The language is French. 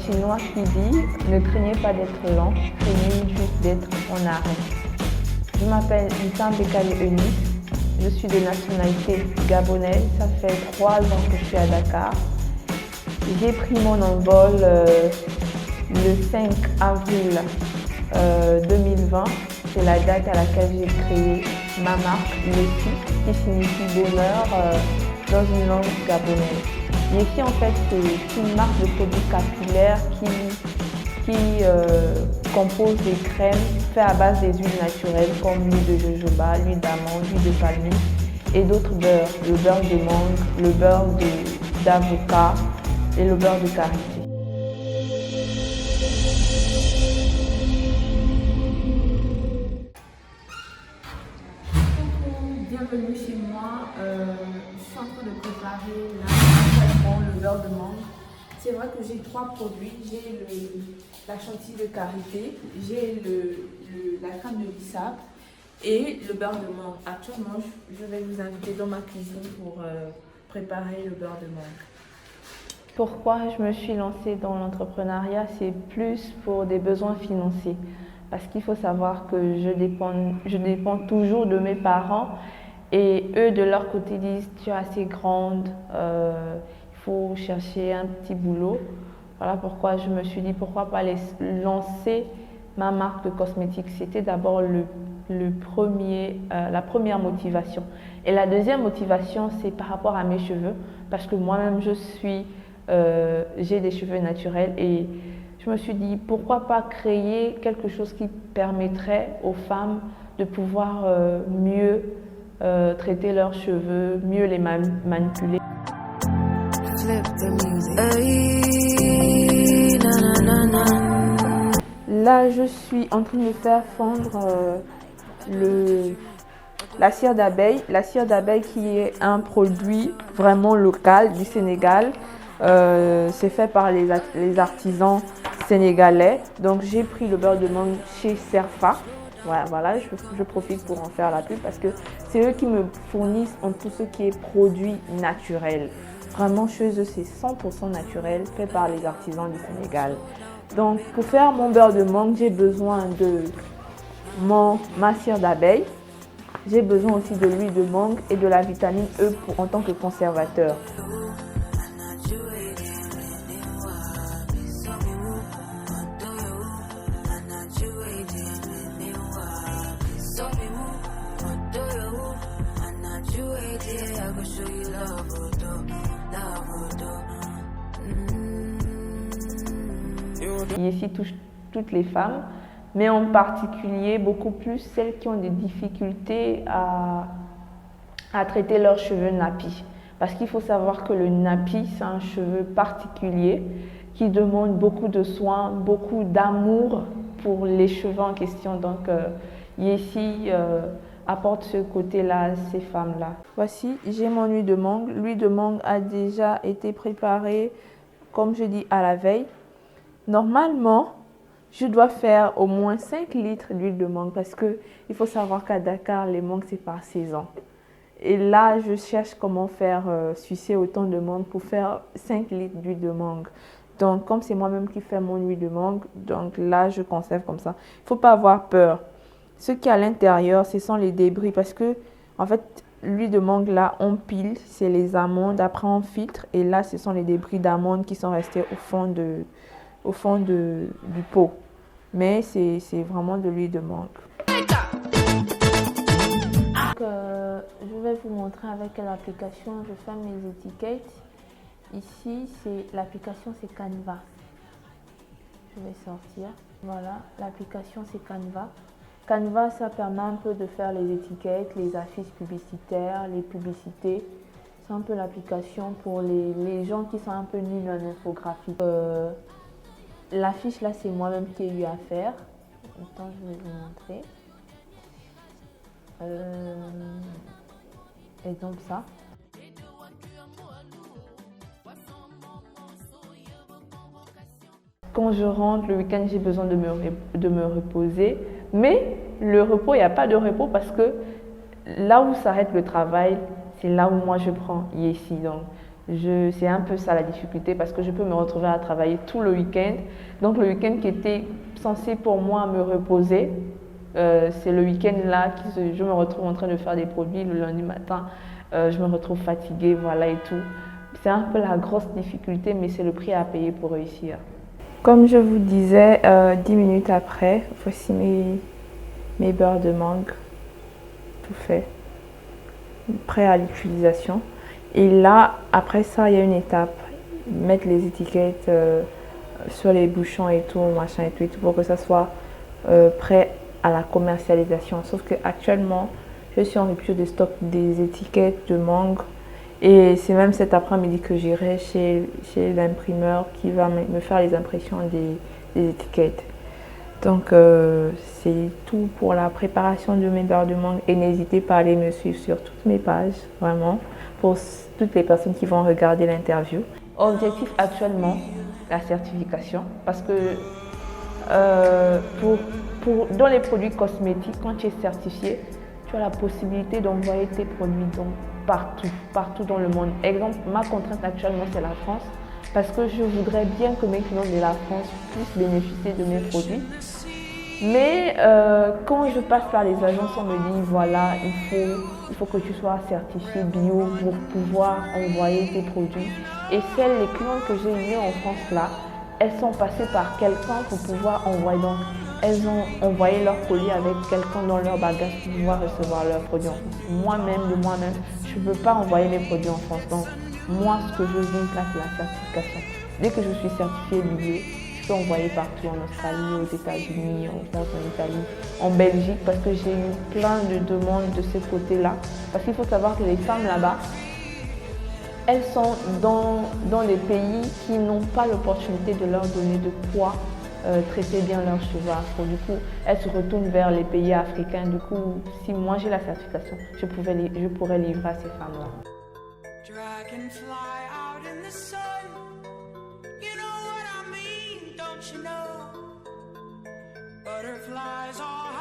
chinois qui dit « Ne craignez pas d'être lent, craignez juste d'être en arrêt ». Je m'appelle Issa Bekale Eunice, je suis de nationalité gabonaise, ça fait 3 ans que je suis à Dakar. J'ai pris mon envol le 5 avril 2020, c'est la date à laquelle j'ai créé ma marque Yessi, qui signifie bonheur dans une langue gabonaise. Yessi en fait c'est une marque de produits capillaires qui compose des crèmes faites à base des huiles naturelles comme l'huile de jojoba, l'huile d'amande, l'huile de palmiste et d'autres beurres, le beurre de mangue, le beurre d'avocat et le beurre de karité. Bienvenue chez moi, je suis en train de préparer là, le beurre de mangue. C'est vrai que j'ai 3 produits, j'ai la chantilly de karité, j'ai la crème de bissap et le beurre de mangue. Actuellement, je vais vous inviter dans ma cuisine pour préparer le beurre de mangue. Pourquoi je me suis lancée dans l'entrepreneuriat, c'est plus pour des besoins financiers. Parce qu'il faut savoir que je dépends toujours de mes parents et eux de leur côté disent tu es assez grande, il faut chercher un petit boulot. Voilà pourquoi je me suis dit pourquoi pas lancer ma marque de cosmétiques. C'était d'abord la première motivation. Et la deuxième motivation c'est par rapport à mes cheveux parce que moi-même j'ai des cheveux naturels et je me suis dit pourquoi pas créer quelque chose qui permettrait aux femmes de pouvoir mieux traiter leurs cheveux, mieux les manipuler. Là, je suis en train de faire fondre la cire d'abeille. La cire d'abeille qui est un produit vraiment local du Sénégal. C'est fait par les artisans sénégalais. Donc j'ai pris le beurre de mangue chez Serfa. Voilà, je profite pour en faire la pub parce que c'est eux qui me fournissent en tout ce qui est produit naturel. Vraiment chez eux c'est 100% naturel, fait par les artisans du Sénégal. Donc pour faire mon beurre de mangue, j'ai besoin de ma cire d'abeille. J'ai besoin aussi de l'huile de mangue et de la vitamine E en tant que conservateur. Yessi touche toutes les femmes, mais en particulier beaucoup plus celles qui ont des difficultés à traiter leurs cheveux nappis. Parce qu'il faut savoir que le nappi, c'est un cheveu particulier qui demande beaucoup de soins, beaucoup d'amour pour les cheveux en question. Donc Yessi apporte ce côté-là à ces femmes-là. Voici, j'ai mon huile de mangue. L'huile de mangue a déjà été préparée, comme je dis, à la veille. Normalement, je dois faire au moins 5 litres d'huile de mangue parce qu'il faut savoir qu'à Dakar, les mangues, c'est par saison. Et là, je cherche comment faire sucer autant de mangue pour faire 5 litres d'huile de mangue. Donc, comme c'est moi-même qui fais mon huile de mangue, donc là, je conserve comme ça. Il ne faut pas avoir peur. Ce qui est à l'intérieur, ce sont les débris parce que, en fait, l'huile de mangue, là, on pile, c'est les amandes. Après, on filtre et là, ce sont les débris d'amandes qui sont restés au fond du pot. Mais c'est vraiment de l'huile de mangue. Donc, je vais vous montrer avec quelle application je fais mes étiquettes. Ici, l'application c'est Canva. Je vais sortir. Voilà, l'application c'est Canva. Canva, ça permet un peu de faire les étiquettes, les affiches publicitaires, les publicités. C'est un peu l'application pour les gens qui sont un peu nuls en infographie. L'affiche là, c'est moi-même qui ai eu à faire. Attends, je vais vous montrer. Exemple ça. Quand je rentre le week-end, j'ai besoin de me reposer. Mais le repos, il n'y a pas de repos parce que là où s'arrête le travail, c'est là où moi je prends Yessi. Donc C'est un peu ça la difficulté parce que je peux me retrouver à travailler tout le week-end. Donc le week-end qui était censé pour moi me reposer, c'est le week-end là que je me retrouve en train de faire des produits le lundi matin. Je me retrouve fatiguée, voilà et tout. C'est un peu la grosse difficulté, mais c'est le prix à payer pour réussir. Comme je vous disais, 10 minutes après, voici mes beurres de mangue, tout fait, prêts à l'utilisation. Et là, après ça, il y a une étape, mettre les étiquettes sur les bouchons et tout, machin et tout, pour que ça soit prêt à la commercialisation. Sauf qu'actuellement, je suis en rupture de stock des étiquettes de mangue. Et c'est même cet après-midi que j'irai chez l'imprimeur qui va me faire les impressions des étiquettes. Donc, c'est tout pour la préparation de mes beurres de mangue. Et n'hésitez pas à aller me suivre sur toutes mes pages, vraiment, pour toutes les personnes qui vont regarder l'interview. Objectif actuellement, la certification. Parce que dans les produits cosmétiques, quand tu es certifié, tu as la possibilité d'envoyer tes produits partout dans le monde. Exemple, ma contrainte actuellement, c'est la France, parce que je voudrais bien que mes clients de la France puissent bénéficier de mes produits. Mais quand je passe par les agences, on me dit, voilà, il faut que tu sois certifié bio pour pouvoir envoyer tes produits. Et les clients que j'ai eu en France là, elles sont passées par quelqu'un pour pouvoir envoyer. Donc, elles ont envoyé leur colis avec quelqu'un dans leur bagage pour pouvoir recevoir leurs produits en France. Moi-même, je ne peux pas envoyer mes produits en France. Donc, moi, ce que je veux là, c'est la certification. Dès que je suis certifiée bio, je peux envoyer partout en Australie, aux États-Unis, en France, en Italie, en Belgique, parce que j'ai eu plein de demandes de ce côté-là. Parce qu'il faut savoir que les femmes là-bas, elles sont dans des pays qui n'ont pas l'opportunité de leur donner de quoi traiter bien leurs cheveux afro. Du coup, elles se retournent vers les pays africains. Du coup, si moi j'ai la certification, je pourrais livrer à ces femmes-là. Dragonfly out in the sun. You know what I mean, don't you know? Butterflies are